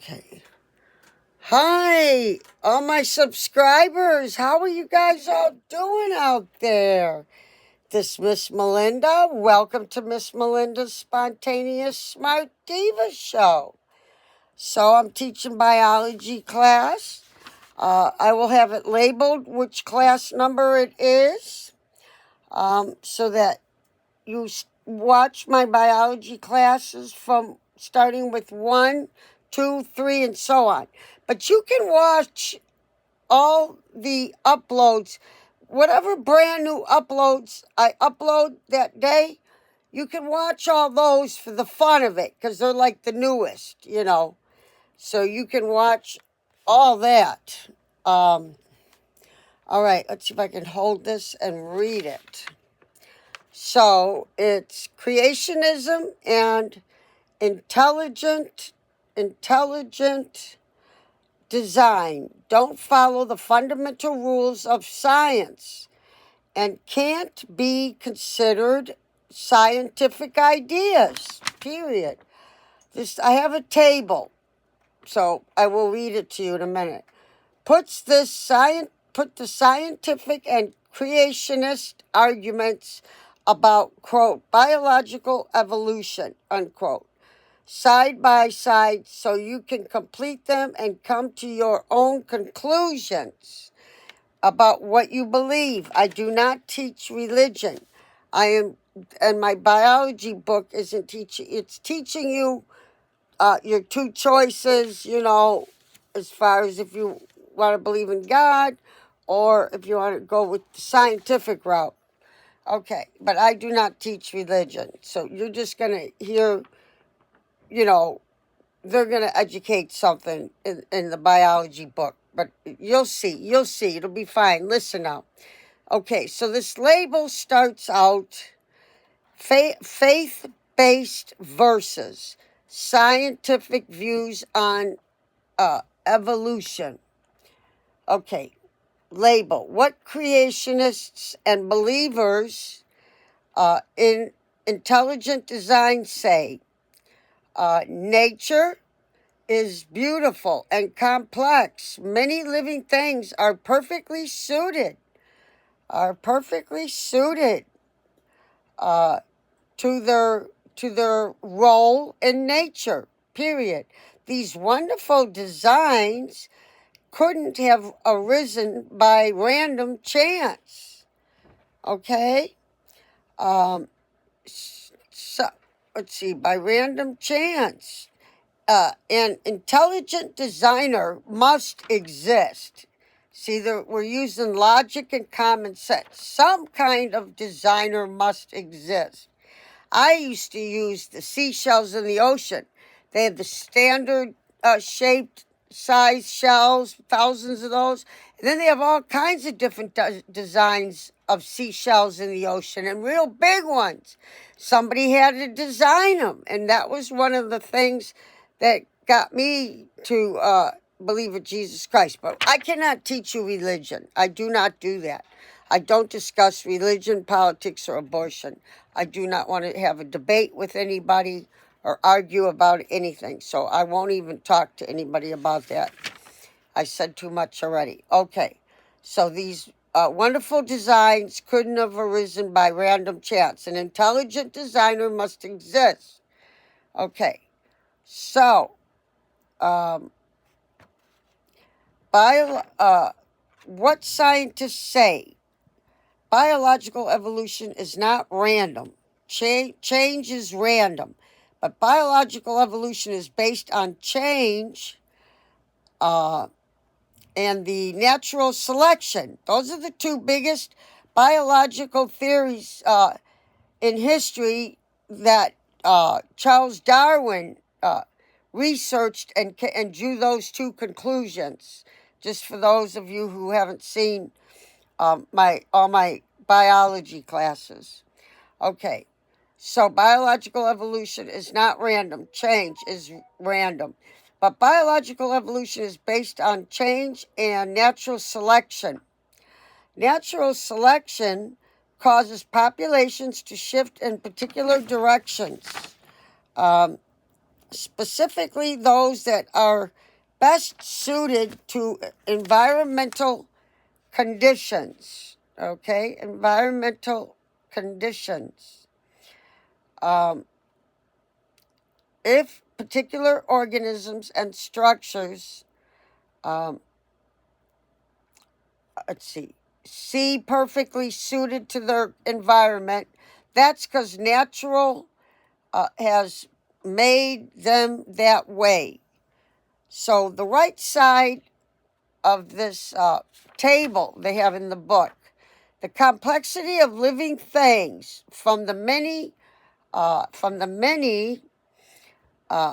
Okay. Hi, all my subscribers. How are you guys all doing out there? This Miss Melinda. Welcome to Miss Melinda's Spontaneous Smart Diva Show. So I'm teaching biology class. I will have it labeled which class number it is, so that you watch my biology classes from starting with 1, 2, 3, and so on. But you can watch all the uploads, whatever brand new uploads I upload that day. You can watch all those for the fun of it because they're like the newest. So you can watch all that. All right, let's see if I can hold this and read it. So it's creationism and intelligent design don't follow the fundamental rules of science and can't be considered scientific ideas, period. I have a table, so I will read it to you in a minute. Put the scientific and creationist arguments about, quote, biological evolution, unquote, side by side so you can complete them and come to your own conclusions about what you believe. I do not teach religion. And my biology book isn't teaching, it's teaching you your two choices, as far as if you want to believe in God or if you want to go with the scientific route. Okay, but I do not teach religion. So you're just going to hear, they're going to educate something in the biology book. But you'll see. It'll be fine. Listen now. Okay, so this label starts out faith-based versus scientific views on evolution. Okay, label. What creationists and believers in intelligent design say? Nature is beautiful and complex. Many living things are perfectly suited to their role in nature, period. These wonderful designs couldn't have arisen by random chance. Okay? So, let's see, by random chance. An intelligent designer must exist. See, we're using logic and common sense. Some kind of designer must exist. I used to use the seashells in the ocean. They have the standard shaped size shells, thousands of those. And then they have all kinds of different designs of seashells in the ocean and real big ones. Somebody had to design them. And that was one of the things that got me to believe in Jesus Christ. But I cannot teach you religion. I do not do that. I don't discuss religion, politics, or abortion. I do not want to have a debate with anybody or argue about anything. So I won't even talk to anybody about that. I said too much already. Okay. So these wonderful designs couldn't have arisen by random chance. An intelligent designer must exist. Okay. So, what scientists say? Biological evolution is not random. Change is random. But biological evolution is based on change and the natural selection. Those are the two biggest biological theories in history that Charles Darwin researched and drew those two conclusions. Just for those of you who haven't seen all my biology classes. Okay, so biological evolution is not random. Change is random. But biological evolution is based on change and natural selection. Natural selection causes populations to shift in particular directions. specifically those that are best suited to environmental conditions. Okay, environmental conditions. If particular organisms and structures, um, let's see perfectly suited to their environment, that's because natural has made them that way. So the right side of this table they have in the book, the complexity of living things from the many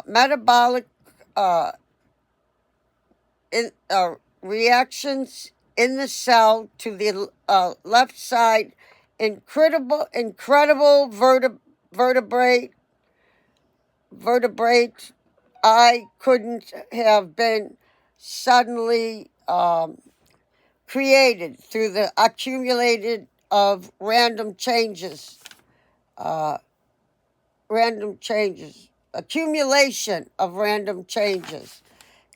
metabolic reactions in the cell to the left side, incredible vertebrate. I couldn't have been suddenly created through the accumulated of random changes, accumulation of random changes.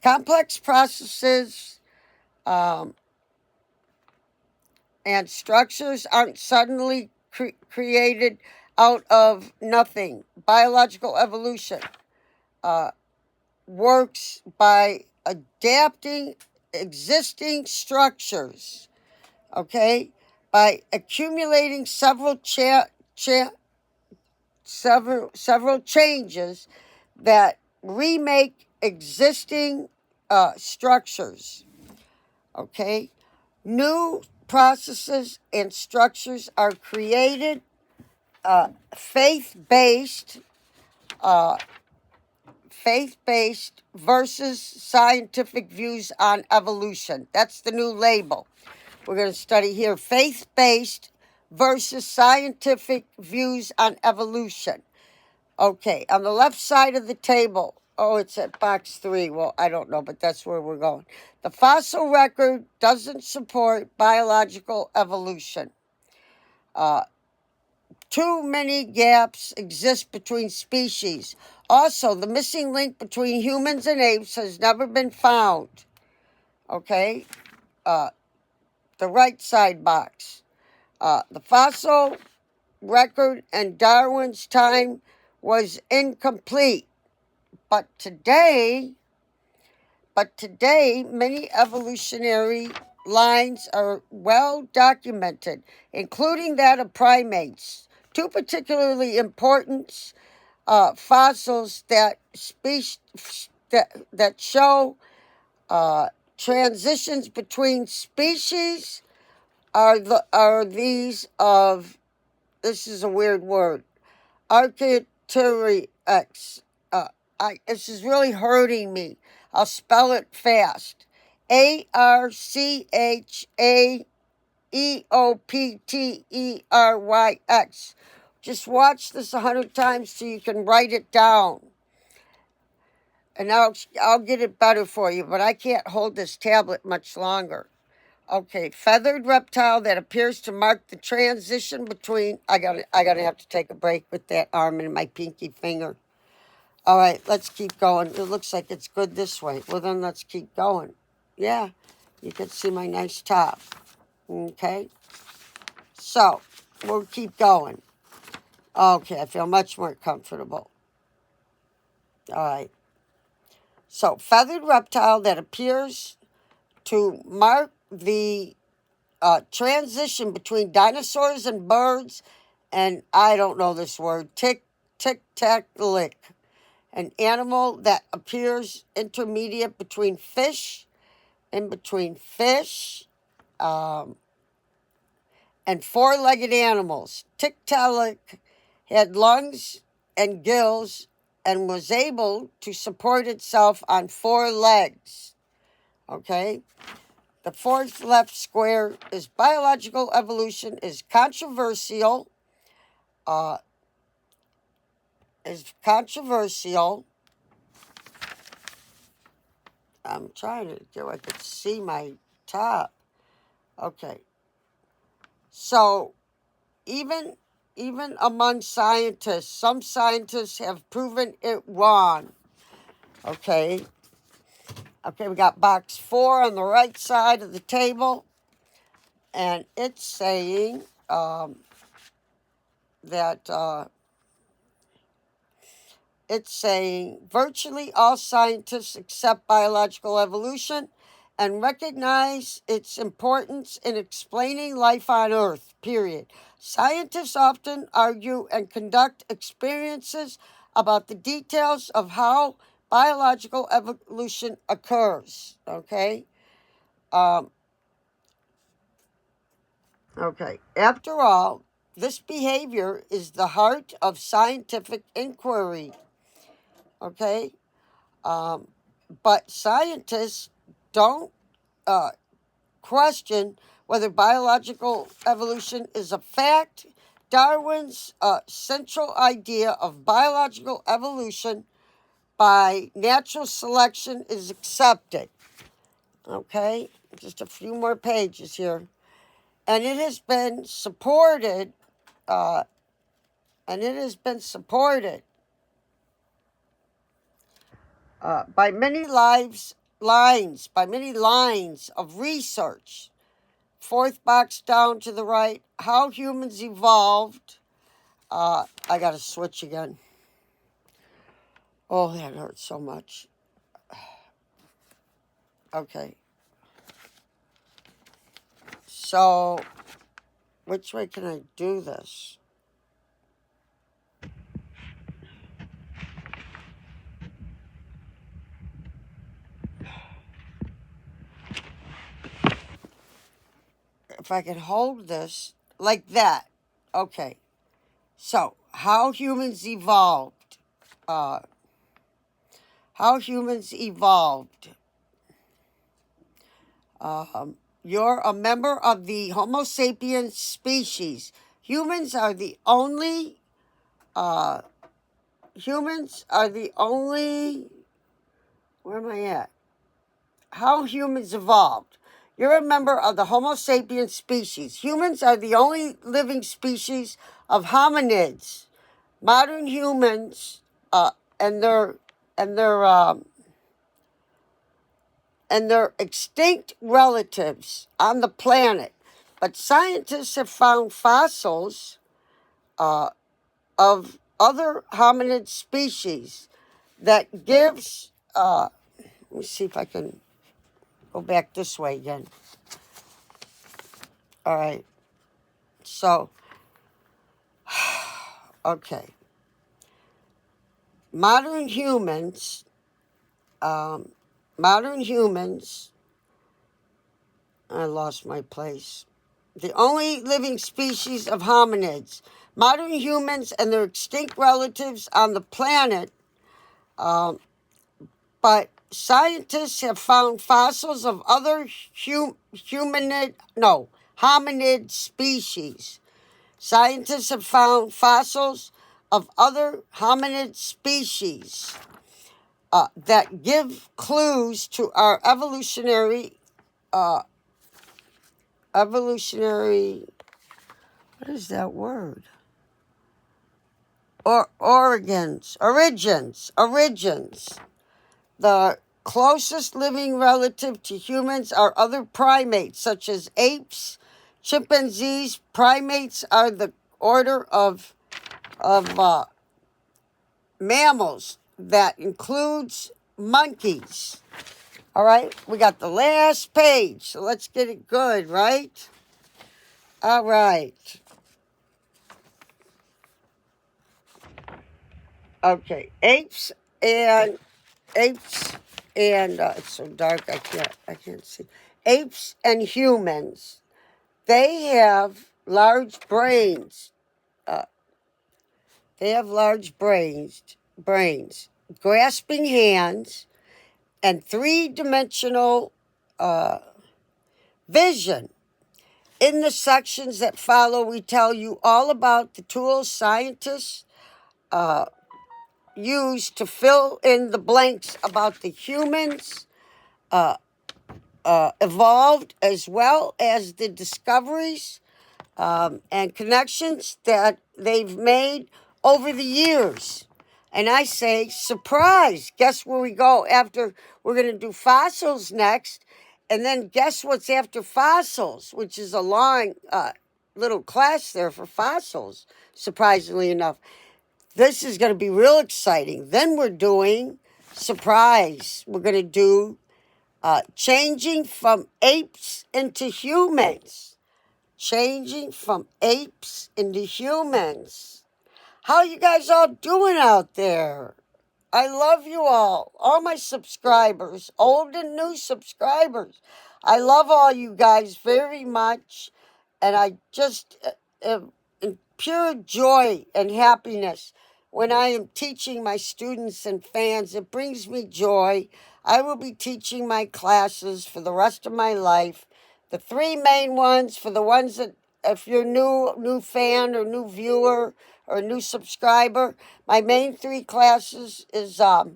Complex processes and structures aren't suddenly created out of nothing. Biological evolution works by adapting existing structures, okay, by accumulating several changes that remake existing structures, okay. New processes and structures are created. Faith-based versus scientific views on evolution. That's the new label we're going to study here. Faith-based versus scientific views on evolution. Okay, on the left side of the table, it's at box 3. Well, I don't know, but that's where we're going. The fossil record doesn't support biological evolution. Too many gaps exist between species. Also, the missing link between humans and apes has never been found. Okay? The right side box. The fossil record in Darwin's time was incomplete. But today, many evolutionary lines are well documented, including that of primates. Two particularly important fossils that show transitions between species are these of, this is a weird word, Archaeopteryx. This is really hurting me. I'll spell it fast. Archaeopteryx. Just watch this 100 times so you can write it down. And I'll get it better for you, but I can't hold this tablet much longer. Okay, feathered reptile that appears to mark the transition between... I gotta have to take a break with that arm and my pinky finger. All right, let's keep going. It looks like it's good this way. Well, then let's keep going. Yeah, you can see my nice top. Okay, so we'll keep going. Okay, I feel much more comfortable. All right. So, feathered reptile that appears to mark the transition between dinosaurs and birds, and I don't know this word, tic-tac-lick. An animal that appears intermediate between fish, and four-legged animals. Tiktaalik had lungs and gills and was able to support itself on 4 legs. Okay? The fourth left square is biological evolution is controversial. I'm trying to do, I could see my top. Okay. So, even among scientists, some scientists have proven it wrong. Okay. Okay, we got box 4 on the right side of the table. And it's saying that it's saying virtually all scientists accept biological evolution and recognize its importance in explaining life on Earth, period. Scientists often argue and conduct experiences about the details of how biological evolution occurs. Okay? Okay. After all, this behavior is the heart of scientific inquiry. Okay? But scientists don't question whether biological evolution is a fact. Darwin's central idea of biological evolution by natural selection is accepted. Okay? Just a few more pages here. And it has been supported, by by many lines of research. Fourth box down to the right, how humans evolved. I got to switch again. Oh, that hurts so much. Okay. So, which way can I do this? If I can hold this like that. Okay. So, how humans evolved. How humans evolved. You're a member of the Homo sapiens species. Humans are the only, where am I at? How humans evolved. You're a member of the Homo sapiens species. Humans are the only living species of hominids. Modern humans, and their extinct relatives on the planet. But scientists have found fossils of other hominid species that gives, let me see if I can go back this way again. All right. So, okay. Modern humans, I lost my place. The only living species of hominids. Modern humans and their extinct relatives on the planet, but scientists have found fossils of other hominid species. Scientists have found fossils of other hominid species that give clues to our evolutionary, what is that word? Origins. The closest living relative to humans are other primates, such as apes, chimpanzees. Primates are the order of mammals that includes monkeys. All right, we got the last page, so let's get it good, right? All right. Okay, apes and it's so dark I can't see. Apes and humans, they have large brains. Grasping hands, and three-dimensional vision. In the sections that follow, we tell you all about the tools scientists use to fill in the blanks about the humans evolved, as well as the discoveries and connections that they've made over the years. And I say, surprise. Guess where we go after? We're going to do fossils next. And then guess what's after fossils, which is a long little class there for fossils, surprisingly enough. This is going to be real exciting. Then we're doing, surprise, we're going to do changing from apes into humans. Changing from apes into humans. How you guys all doing out there? I love you all my subscribers, old and new subscribers. I love all you guys very much, and I just am in pure joy and happiness when I am teaching my students and fans. It brings me joy. I will be teaching my classes for the rest of my life. The three main ones, for the ones that, if you're new fan or new viewer or new subscriber, my main three classes is the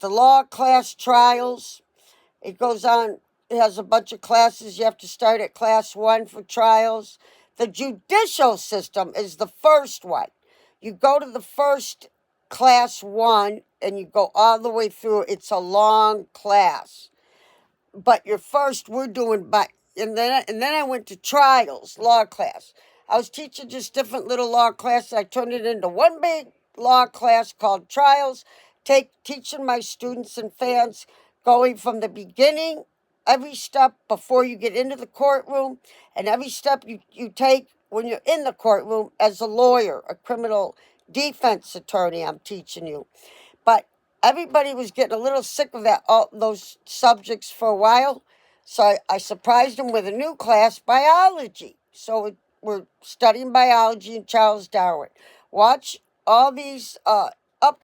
law class trials. It goes on, it has a bunch of classes. You have to start at class 1 for trials. The judicial system is the first one. You go to the first class 1 and you go all the way through. It's a long class. But we're doing and then I went to trials, law class. I was teaching just different little law classes. I turned it into one big law class called trials, teaching my students and fans going from the beginning, every step before you get into the courtroom, and every step you take when you're in the courtroom as a lawyer, a criminal defense attorney. I'm teaching you. But everybody was getting a little sick of all those subjects for a while. So I surprised them with a new class, biology. So we're studying biology and Charles Darwin. Watch all these